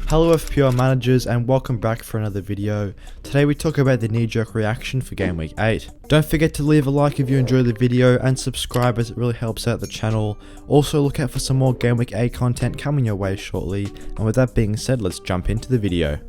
Hello FPL managers and welcome back for another video. Today we talk about the knee-jerk reaction for Game Week 8. Don't forget to leave a like if you enjoy the video and subscribe as it really helps out the channel. Also look out for some more Game Week 8 content coming your way shortly, and with that being said, let's jump into the video.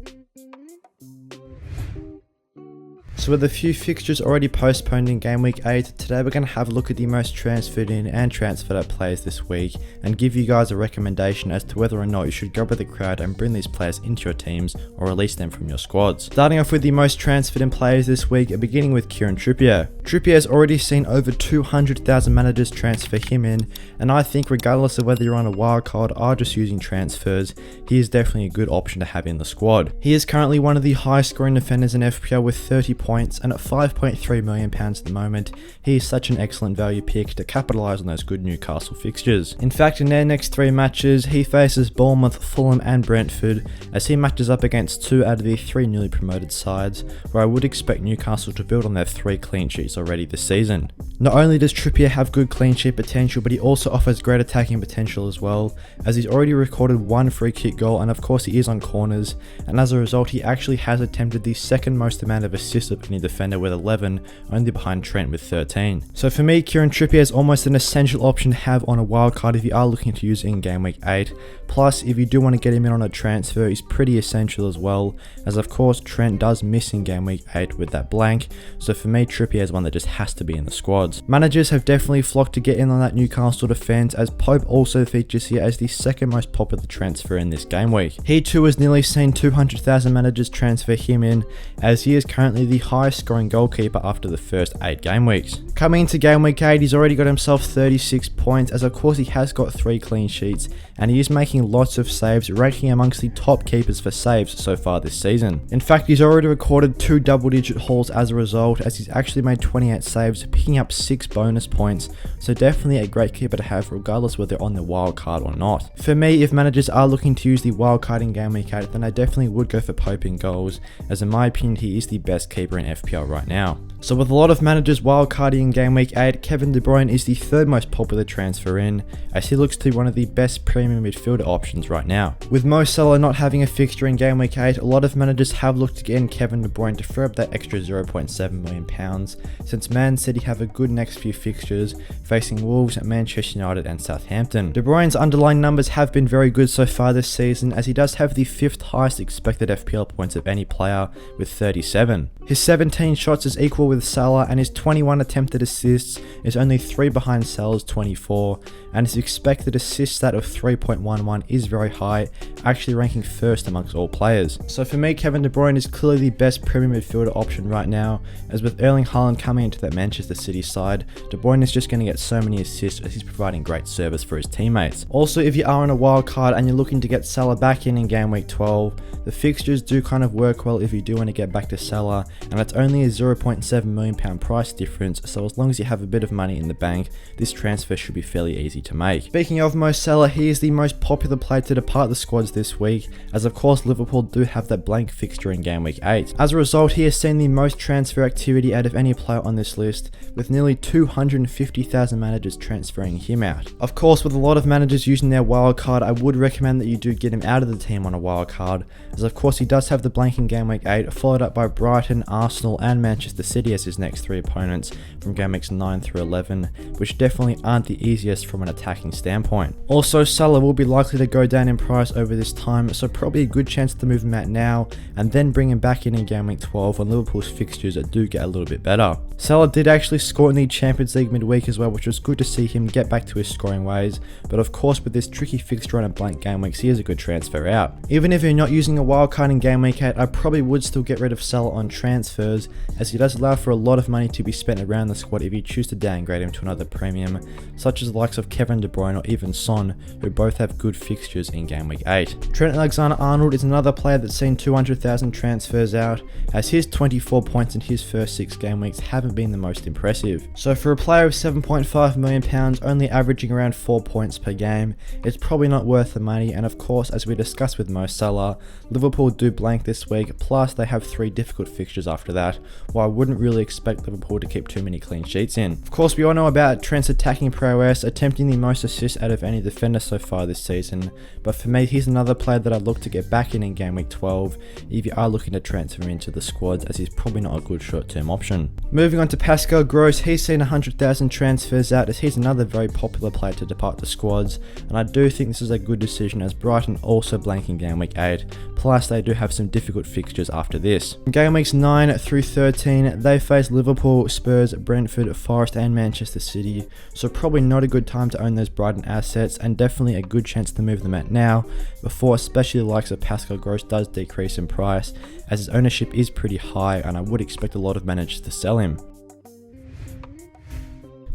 So with a few fixtures already postponed in Game Week 8, today we're going to have a look at the most transferred in and transferred out players this week and give you guys a recommendation as to whether or not you should go with the crowd and bring these players into your teams or release them from your squads. Starting off with the most transferred in players this week, beginning with Kieran Trippier. Trippier has already seen over 200,000 managers transfer him in, and I think regardless of whether you're on a wildcard or just using transfers, he is definitely a good option to have in the squad. He is currently one of the highest scoring defenders in FPL with 30 points, and at £5.3 million at the moment, he is such an excellent value pick to capitalise on those good Newcastle fixtures. In fact, in their next 3 matches, he faces Bournemouth, Fulham and Brentford, as he matches up against 2 out of the 3 newly promoted sides, where I would expect Newcastle to build on their 3 clean sheets already this season. Not only does Trippier have good clean sheet potential, but he also offers great attacking potential as well, as he's already recorded 1 free kick goal, and of course he is on corners, and as a result he actually has attempted the second most amount of assists of any defender with 11, only behind Trent with 13. So for me, Kieran Trippier is almost an essential option to have on a wildcard if you are looking to use it in Game Week 8. Plus, if you do want to get him in on a transfer, he's pretty essential as well, as of course Trent does miss in Game Week 8 with that blank, so for me Trippier is one that just has to be in the squads. Managers have definitely flocked to get in on that Newcastle defence, as Pope also features here as the second most popular transfer in this game week. He too has nearly seen 200,000 managers transfer him in, as he is currently the highest scoring goalkeeper after the first 8 game weeks. Coming into Game Week 8, he's already got himself 36 points, as of course he has got 3 clean sheets, and he is making lots of saves, ranking amongst the top keepers for saves so far this season. In fact, he's already recorded 2 double-digit hauls as a result, as he's actually made 28 saves, picking up 6 bonus points, so definitely a great keeper to have regardless whether on the wild card or not. For me, if managers are looking to use the wild card in Game Week 8, then I definitely would go for Pope in goals, as in my opinion he is the best keeper in FPL right now. So with a lot of managers wildcarding in Game Week 8, Kevin De Bruyne is the 3rd most popular transfer in, as he looks to be one of the best premium midfielder options right now. With Mo Salah not having a fixture in Game Week 8, a lot of managers have looked to get in Kevin De Bruyne to free up that extra £0.7 million, since Man City have a good next few fixtures, facing Wolves, Manchester United and Southampton. De Bruyne's underlying numbers have been very good so far this season, as he does have the 5th highest expected FPL points of any player with 37. His 17 shots is equal with Salah, and his 21 attempted assists is only 3 behind Salah's 24, and his expected assist stat of 3.11 is very high, actually ranking 1st amongst all players. So for me, Kevin De Bruyne is clearly the best premium midfielder option right now, as with Erling Haaland coming into that Manchester City side, De Bruyne is just going to get so many assists as he's providing great service for his teammates. Also, if you are on a wild card and you're looking to get Salah back in Game Week 12, the fixtures do kind of work well if you do want to get back to Salah, and it's only a £0.7 million price difference, so as long as you have a bit of money in the bank, this transfer should be fairly easy to make. Speaking of Mo Salah, he is the most popular player to depart the squads this week, as of course Liverpool do have that blank fixture in Game Week 8. As a result, he has seen the most transfer activity out of any player on this list, with nearly 250,000 managers transferring him out. Of course, with a lot of managers using their wildcard, I would recommend that you do get him out of the team on a wildcard, as of course he does have the blank in Game Week 8, followed up by Brighton, Arsenal and Manchester City as his next 3 opponents from Game Weeks 9 through 11, which definitely aren't the easiest from an attacking standpoint. Also, Salah will be likely to go down in price over this time, so probably a good chance to move him out now and then bring him back in Game Week 12 when Liverpool's fixtures do get a little bit better. Salah did actually score in the Champions League midweek as well, which was good to see him get back to his scoring ways, but of course with this tricky fixture on a blank game weeks, he is a good transfer out. Even if you're not using a wildcard in Game Week 8, I probably would still get rid of Salah on transfers, as he does allow for a lot of money to be spent around the squad if you choose to downgrade him to another premium, such as the likes of Kevin De Bruyne or even Son, who both have good fixtures in Game Week 8. Trent Alexander-Arnold is another player that's seen 200,000 transfers out, as his 24 points in his first 6 game weeks haven't been the most impressive. So for a player of £7.5 million only averaging around 4 points per game, it's probably not worth the money, and of course as we discussed with Mo Salah, Liverpool do blank this week, plus they have 3 difficult fixtures after after that, while I wouldn't really expect Liverpool to keep too many clean sheets in. Of course, we all know about Trent's attacking prowess, attempting the most assists out of any defender so far this season, but for me, he's another player that I'd look to get back in Game Week 12 if you are looking to transfer him into the squads, as he's probably not a good short-term option. Moving on to Pascal Gross, he's seen 100,000 transfers out, as he's another very popular player to depart the squads, and I do think this is a good decision, as Brighton also blank in Game Week 8, plus they do have some difficult fixtures after this. In Game Weeks 9 through 13, they face Liverpool, Spurs, Brentford, Forest and Manchester City, so probably not a good time to own those Brighton assets, and definitely a good chance to move them out now, before especially the likes of Pascal Gross does decrease in price, as his ownership is pretty high and I would expect a lot of managers to sell him.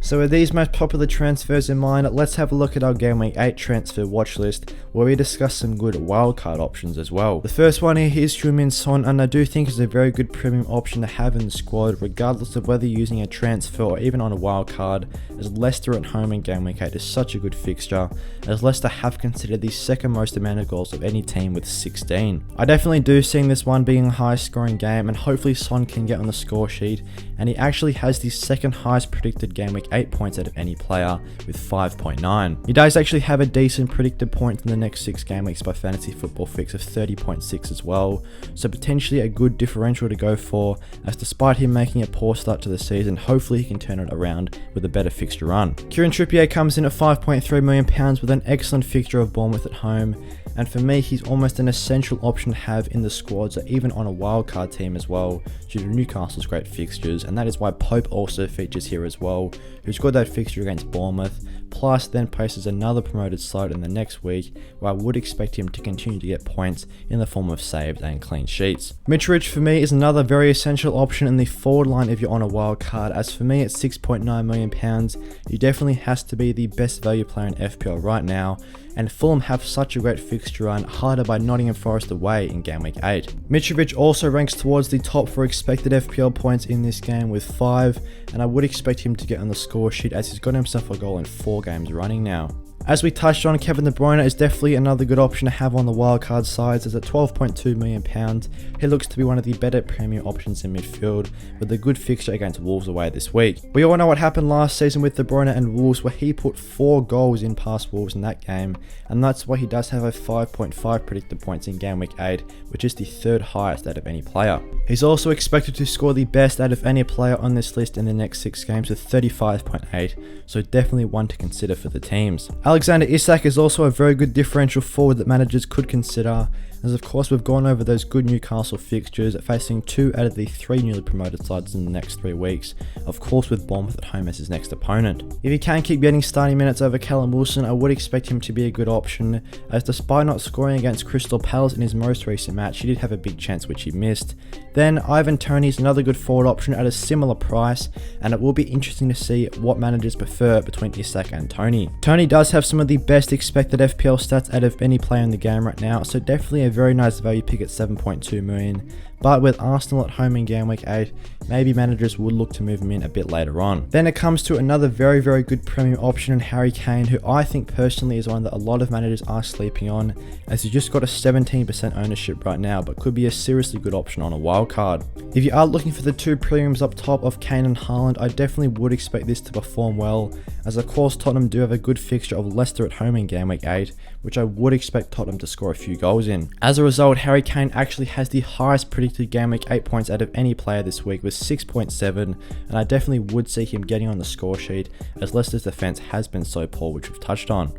So with these most popular transfers in mind, let's have a look at our Game Week 8 transfer watch list, where we discuss some good wildcard options as well. The first one here is Heung-min Son, and I do think is a very good premium option to have in the squad, regardless of whether you're using a transfer or even on a wildcard, as Leicester at home in Game Week 8 is such a good fixture, as Leicester have considered the second most amount of goals of any team with 16. I definitely do see this one being a high scoring game, and hopefully Son can get on the score sheet, and he actually has the second highest predicted Game Week 8 points out of any player with 5.9. He does actually have a decent predicted points in the next 6 game weeks by Fantasy Football Fix of 30.6 as well, so potentially a good differential to go for, as despite him making a poor start to the season, hopefully he can turn it around with a better fixture run. Kieran Trippier comes in at £5.3 million with an excellent fixture of Bournemouth at home, and for me he's almost an essential option to have in the squads or even on a wildcard team as well, due to Newcastle's great fixtures, and that is why Pope also features here as well, who's got that fixture against Bournemouth, plus then faces another promoted side in the next week, where I would expect him to continue to get points in the form of saves and clean sheets. Mitrovic for me is another very essential option in the forward line if you're on a wild card, as for me at £6.9 million, he definitely has to be the best value player in FPL right now, and Fulham have such a great fixture run, harder by Nottingham Forest away in Game Week 8. Mitrovic also ranks towards the top for expected FPL points in this game with 5, and I would expect him to get on the score sheet, as he's got himself a goal in 4 games running now. As we touched on, Kevin De Bruyne is definitely another good option to have on the wildcard sides, as at £12.2 million, he looks to be one of the better premium options in midfield, with a good fixture against Wolves away this week. We all know what happened last season with De Bruyne and Wolves, where he put 4 goals in past Wolves in that game, and that's why he does have a 5.5 predicted points in Game Week 8, which is the 3rd highest out of any player. He's also expected to score the best out of any player on this list in the next 6 games with 35.8, so definitely one to consider for the teams. Alexander Isak is also a very good differential forward that managers could consider, as of course we've gone over those good Newcastle fixtures, facing 2 out of the 3 newly promoted sides in the next 3 weeks, of course with Bournemouth at home as his next opponent. If he can keep getting starting minutes over Callum Wilson, I would expect him to be a good option, as despite not scoring against Crystal Palace in his most recent match, he did have a big chance which he missed. Then Ivan Toney is another good forward option at a similar price, and it will be interesting to see what managers prefer between Isak and Toney. Toney does have some of the best expected FPL stats out of any player in the game right now, so definitely a very nice value pick at 7.2 million. But with Arsenal at home in Game Week 8, maybe managers would look to move him in a bit later on. Then it comes to another very good premium option in Harry Kane, who I think personally is one that a lot of managers are sleeping on, as he's just got a 17% ownership right now, but could be a seriously good option on a wildcard. If you are looking for the 2 premiums up top of Kane and Haaland, I definitely would expect this to perform well, as of course Tottenham do have a good fixture of Leicester at home in Game Week 8, which I would expect Tottenham to score a few goals in. As a result, Harry Kane actually has the highest predicted Game Week 8 points out of any player this week with 6.7, and I definitely would see him getting on the score sheet, as Leicester's defense has been so poor, which we've touched on.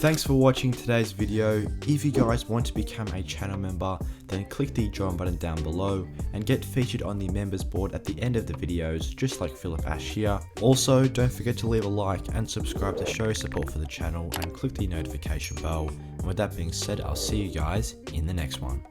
Thanks for watching today's video. If you guys want to become a channel member, then click the join button down below and get featured on the members board at the end of the videos, just like Philip Ash here. Also, don't forget to leave a like and subscribe to show support for the channel, and click the notification bell. And with that being said, I'll see you guys in the next one.